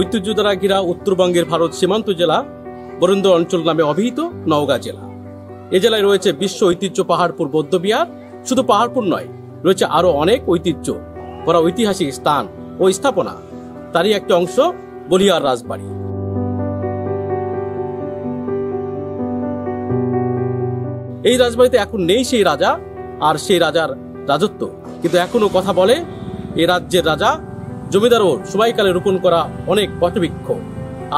ঐতিহ্য দ্বারা ঘেরা উত্তরবঙ্গের ভারত সীমান্ত জেলা বরেন্দ্র অঞ্চল নামে অভিহিত নওগাঁ জেলা। এ জেলায় রয়েছে বিশ্ব ঐতিহ্য পাহাড়পুর বৌদ্ধবিহার। শুধু পাহাড়পুর নয়, রয়েছে আরো অনেক ঐতিহ্য ভরা ঐতিহাসিক স্থান ও স্থাপনা। তারই একটি অংশ বলিয়ার রাজবাড়ি। এই রাজবাড়িতে এখন নেই সেই রাজা আর সেই রাজার রাজত্ব, কিন্তু এখনো কথা বলে এ রাজ্যের রাজা জমিদারও সময়কালে রোপণ করা অনেক বটবৃক্ষ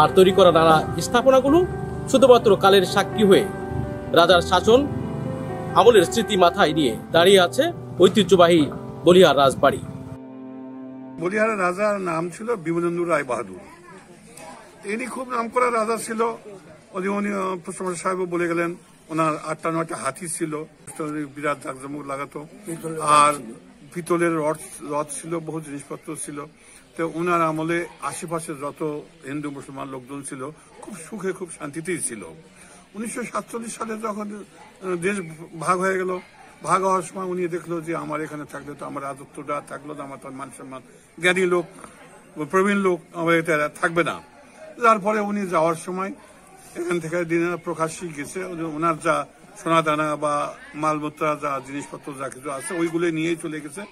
আর তৈরি করা নানা স্থাপনাগুলো শুধুমাত্র কালের সাক্ষী হয়ে রাজার শাসন আমলের স্মৃতি মাথায় নিয়ে দাঁড়িয়ে আছে ঐতিহ্যবাহী বলিহার রাজবাড়ি। বলিহারের রাজার নাম ছিল বিমলেন্দু রায় বাহাদুর। ইনি খুব নামকরা রাজা ছিল। উনি প্রশ্নমশাই সাহেব বলে গেলেন ওনার 8টা 9টা হাতি ছিল, বিরাট জাকজমক লাগাতো, আর পিতলের রথ ছিল, বহু জিনিসপত্র ছিল। তো ওনার আমলে আশেপাশে যত হিন্দু মুসলমান লোকজন ছিল খুব সুখে খুব শান্তিতেই ছিল। 1947 সালে যখন দেশ ভাগ হয়ে গেল, ভাগ হওয়ার সময় উনি দেখলো যে আমার এখানে থাকলে তো আমার রাজত্বটা থাকলো না, আমার মান সম্মান, জ্ঞানী লোক প্রবীণ লোক আমার এটা থাকবে না। যার পরে উনি যাওয়ার সময় এখান থেকে দিনের প্রকাশ্যে গেছে, ওনার যা সোনা দানা বা মালমত্রা যা জিনিসপত্র যা কিছু আছে ওইগুলো নিয়েই চলে গেছে।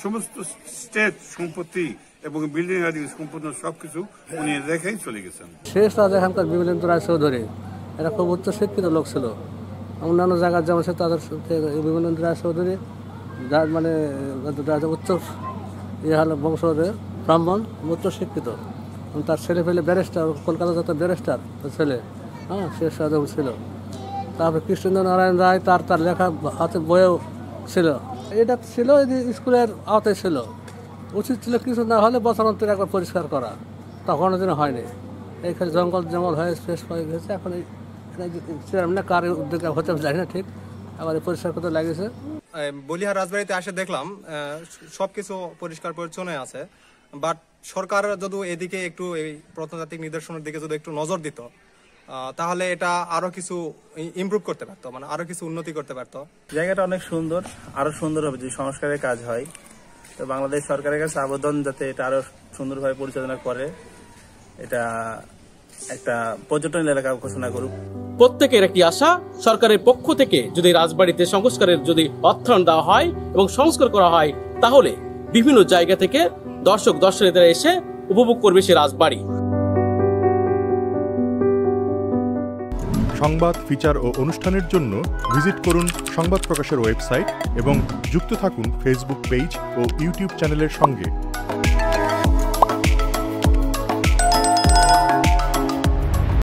সমস্ত স্টেট সম্পত্তি এবং বিল্ডিং আদি সম্পূর্ণ সবকিছু উনি রেখেই চলে গেছেন। শেষ রাজা এখানকার বিমলেন্দু রায় চৌধুরী, এরা খুব উচ্চ শিক্ষিত লোক ছিল। অন্যান্য জায়গার যেমন সে তাদের বিমলেন্দু রায় চৌধুরী যার মানে উচ্চ ইয়ে হলো বংশধর ব্রাহ্মণ, উচ্চ শিক্ষিত। তার ছেলে ফেলে ব্যারিস্টার, কলকাতা যত ব্যারিস্টার ছেলে, হ্যাঁ, শেষ রাজা ছিল। তারপরে কৃষ্ণেন্দ্র নারায়ণ রায় তার লেখা হাতে বইও ছিল। এটা ছিল স্কুলের আওতায় ছিল। উচিত ছিল কিছু না হলে বছরান্তরে একবার পরিষ্কার করা, তখন যেন হয়নি। এইখানে জঙ্গল হয়ে শেষ হয়ে গেছে। এখন এই চেয়ারম্যান কার উদ্যোগে হতে জানি না ঠিক, আবার পরিষ্কার করতে লাগিয়েছে। বলিহার রাজবাড়িতে এসে দেখলাম সবকিছু পরিষ্কার পরিচ্ছন্ন আছে, বাট সরকার যদি এদিকে একটু এই প্রত্নতাত্ত্বিক নিদর্শনের দিকে যদি একটু নজর দিত তাহলে এটা আরো কিছু ইমপ্রুভ করতে পারতো, মানে আরো কিছু উন্নতি করতে পারতো। জায়গাটা অনেক সুন্দর, আরো সুন্দর হবে যদি সংস্কারের কাজ হয়। তো বাংলাদেশ সরকারের কাছে আবেদন যাতে এটা আরো সুন্দরভাবে পরিচালনা করে, এটা একটা পর্যটন এলাকা ঘোষণা করুক। প্রত্যেকের একটি আশা, সরকারের পক্ষ থেকে যদি রাজবাড়িতে সংস্কারের যদি অর্থায়ন দেওয়া হয় এবং সংস্কার করা হয়, তাহলে বিভিন্ন জায়গা থেকে দর্শনার্থীরা এসে উপভোগ করবে সে রাজবাড়ি। সংবাদ, ফিচার ও অনুষ্ঠানের জন্য ভিজিট করুন সংবাদ প্রকাশের ওয়েবসাইট এবং যুক্ত থাকুন ফেসবুক পেজ ও ইউটিউব চ্যানেলের সঙ্গে।